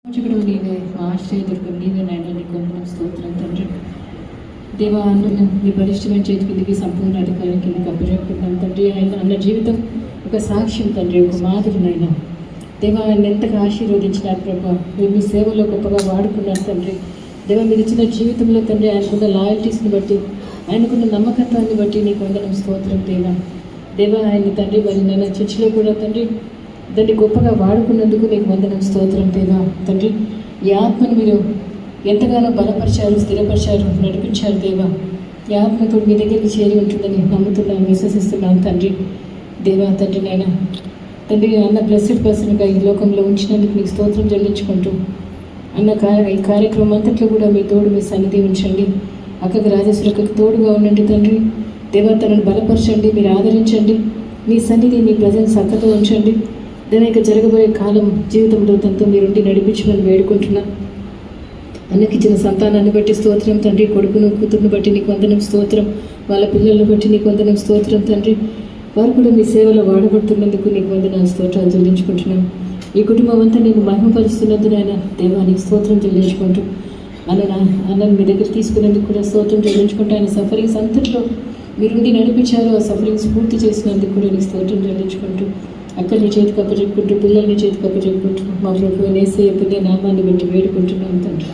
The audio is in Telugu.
రక్షకుడు నీవే, మా ఆశ్రయదుర్గం నీవే నాయన. నీ కొందరం స్తోత్రం తండ్రి. దేవా, అన్నను నీ బలిష్టమైన చేతి కిందికి సంపూర్ణ అధికారం కిందికి అప్పచెప్పుకుంటాం తండ్రి. ఆయన అన్న జీవితం ఒక సాక్ష్యం తండ్రి, ఒక మాదిరి నాయన. దేవా, ఆయన ఎంతగా ఆశీర్వదించినారు ప్రభా, మీరు మీ సేవలో గొప్పగా వాడుకున్నారు తండ్రి. దేవా, మీరు ఇచ్చిన జీవితంలో తండ్రి ఆయనకున్న లాయల్టీస్ని బట్టి, ఆయనకున్న నమ్మకత్వాన్ని బట్టి నీకు వందనం స్తోత్రం దేవా. దేవా, ఆయన తండ్రి మరి నేను చర్చిలో కూడా తండ్రి దాన్ని గొప్పగా వాడుకున్నందుకు నీకు వందనం స్తోత్రం దేవా. తండ్రి, ఈ ఆత్మను మీరు ఎంతగానో బలపరిచారు, స్థిరపరిచారు, నడిపించారు దేవా. ఈ ఆత్మతో మీ దగ్గరికి చేరి ఉంటుందని నమ్ముతున్నాను, విశ్వసిస్తున్నాను తండ్రి. దేవా తండ్రి నాయన తండ్రి, అన్న బ్లెస్డ్ పర్సన్గా ఈ లోకంలో ఉంచినందుకు నీకు స్తోత్రం చెల్లించుకుంటూ అన్న ఈ కార్యక్రమం అంతట్లో కూడా మీ తోడు, మీ సన్నిధి ఉంచండి. అక్కకి రాజేశ్వరక్కకి తోడుగా ఉండండి తండ్రి. దేవా, తనను బలపరచండి, మీరు ఆదరించండి. మీ సన్నిధి, మీ ప్రజెన్స్ చక్కతో ఉంచండి. దానికి జరగబోయే కాలం జీవితంలో తనతో మీరుండి నడిపించమని వేడుకుంటున్నా. అన్నకిచ్చిన సంతానాన్ని బట్టి స్తోత్రం తండ్రి. కొడుకును కూతురును బట్టి నీకు వందనం స్తోత్రం. వాళ్ళ పిల్లలను బట్టి నీకు వందనం స్తోత్రం తండ్రి. వారు కూడా మీ సేవలో వాడబడుతున్నందుకు నీకు వందనాలు స్తోత్రాలు చెల్లించుకుంటున్నాను. ఈ కుటుంబం అంతా నేను మహిమపరుస్తున్నందుకు నాయన దేవా నీకు స్తోత్రం చెల్లించుకుంటూ అన్నను మీ దగ్గర తీసుకునేందుకు కూడా స్తోత్రం చెల్లించుకుంటూ ఆయన సఫరింగ్స్ అంతట్లో మీరుండి నడిపించారు. ఆ సఫరింగ్స్ పూర్తి చేసినందుకు కూడా నీకు స్తోత్రం చెల్లించుకుంటూ అక్కడిని చేతికి అప్పచెప్పుకుంటూ పిల్లల్ని చేతికి అప్పచెప్పుకుంటూ మా ప్రభువు యేసయ్య పుణ్య నామాన్ని బట్టి వేడుకుంటున్నాను తండ్రి.